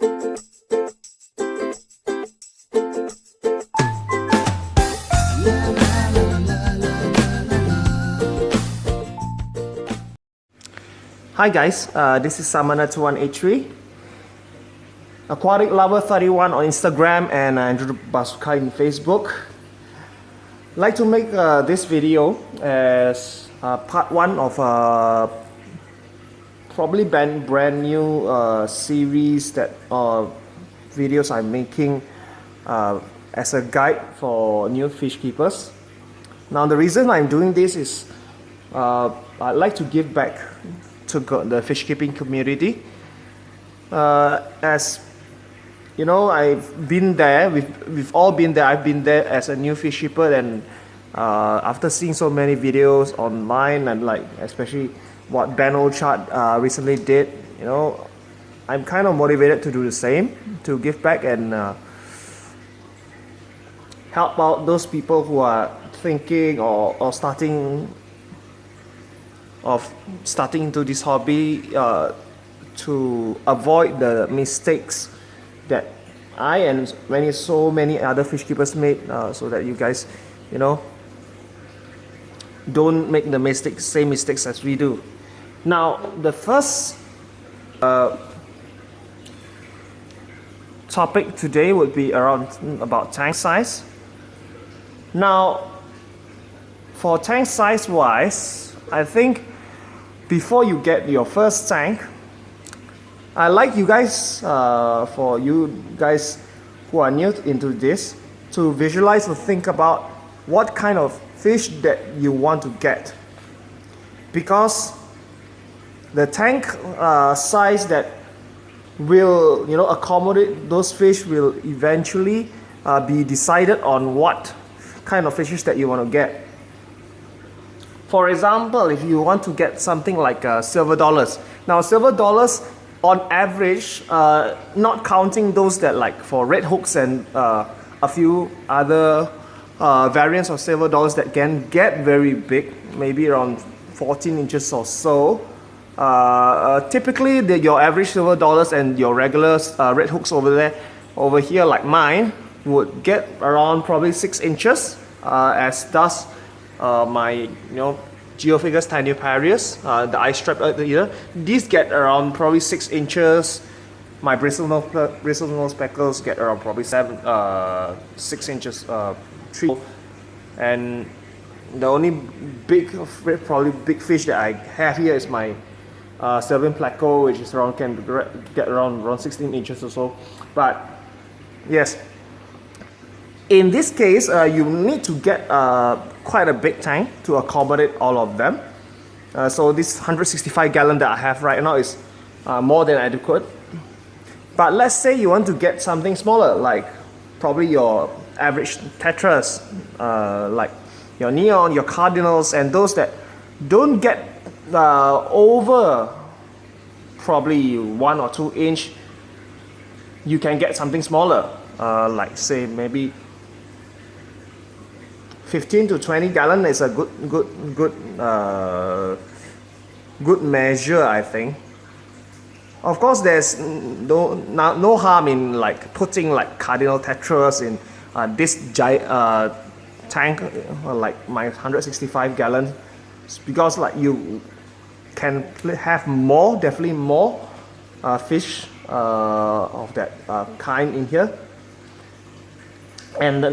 Hi guys, this is Samana2183, Aquatic Lover 31 on Instagram and Andrew Basuka in Facebook. I'd like to make this video as part 1 of probably brand new series that videos I'm making as a guide for new fish keepers. Now the reason I'm doing this is I'd like to give back to the fish keeping community. As you know, I've been there, we've all been there. I've been there as a new fish keeper, and after seeing so many videos online and like especially what Ben Ochart recently did, you know, I'm kind of motivated to do the same, to give back and help out those people who are thinking or starting into this hobby, to avoid the mistakes that I and so many other fish keepers made, so that you guys, you know, don't make the same mistakes as we do. Now the first topic today would be about tank size. Now for tank size wise, I think before you get your first tank, I like you guys, for you guys who are new into this, to visualize or think about what kind of fish that you want to get, because the tank size that will, you know, accommodate those fish will eventually be decided on what kind of fishes that you want to get. For example, if you want to get something like silver dollars. Now silver dollars on average, not counting those that like for red hooks and a few other variants of silver dollars that can get very big, maybe around 14 inches or so. Typically your average silver dollars and your regular red hooks over here like mine would get around probably 6 inches, as does my, you know, Geophagus tiniparius, the eye stripe eater. These get around probably 6 inches. My bristlenose speckles get around probably 6 inches. And the only probably big fish that I have here is my Sylvan Placo, which is can get around 16 inches or so. But yes, in this case, you need to get quite a big tank to accommodate all of them. So this 165 gallon that I have right now is more than adequate. But let's say you want to get something smaller, like probably your average tetras, like your neon, your cardinals, and those that don't get over probably 1 or 2 inch. You can get something smaller, like say maybe 15 to 20 gallon is a good measure, I think. Of course, there's no harm in like putting like cardinal tetras in this giant tank, like my 165 gallon, because like you can have more, definitely more fish of that kind in here. And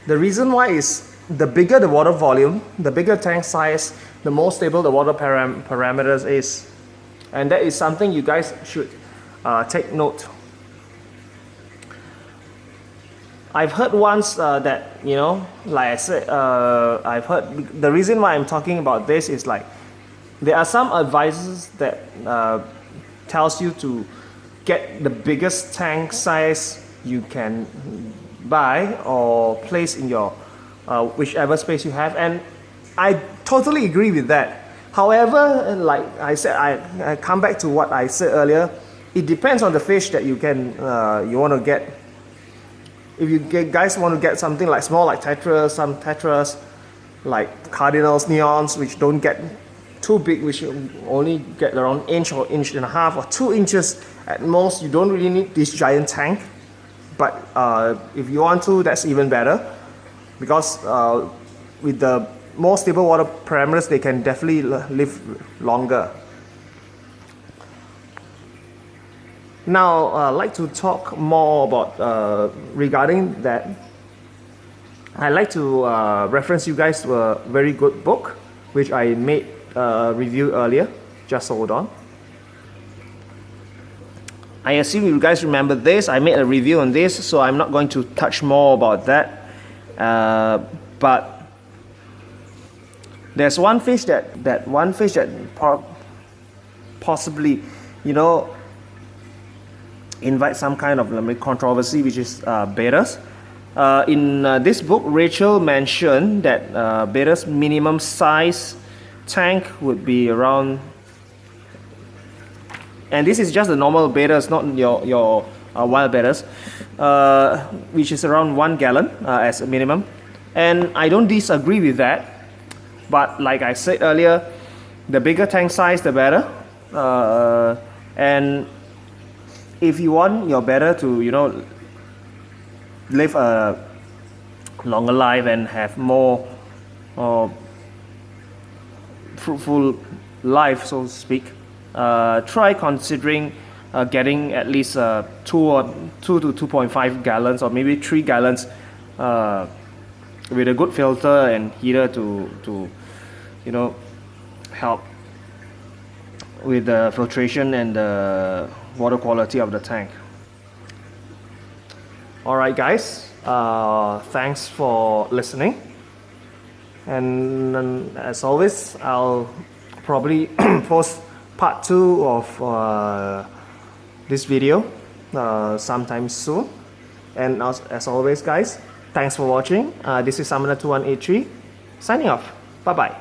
the reason why is the bigger the water volume, the bigger tank size, the more stable the water parameters is. And that is something you guys should take note. I've heard once that, you know, like I said, I've heard, the reason why I'm talking about this is like, there are some advices that tells you to get the biggest tank size you can buy or place in your whichever space you have, and I totally agree with that. However, like I said, I come back to what I said earlier. It depends on the fish that you want to get. If you guys want to get something like small, like tetras, some tetras, like cardinals, neons, which don't get too big, which you only get around inch or inch and a half or 2 inches at most, you don't really need this giant tank. But if you want to, that's even better, because with the more stable water parameters, they can definitely live longer. Now, I'd like to talk more about regarding that. I'd like to reference you guys to a very good book, which I made a review earlier. Just hold on. I assume you guys remember this. I made a review on this, so I'm not going to touch more about that. But there's one fish that possibly, you know, invite some kind of controversy, which is betas. In this book, Rachel mentioned that betas minimum size tank would be around, and this is just the normal betas, not your wild betas, which is around 1 gallon as a minimum. And I don't disagree with that, but like I said earlier, the bigger tank size, the better. And if you want your betta to, you know, live a longer life and have more fruitful life, so to speak, try considering getting at least 2 to 2.5 gallons or maybe 3 gallons with a good filter and heater to you know, help with the filtration and the water quality of the tank. Alright guys, thanks for listening, and as always, I'll probably post part 2 of this video sometime soon. And as always guys, thanks for watching. This is Samana2183 signing off. Bye bye.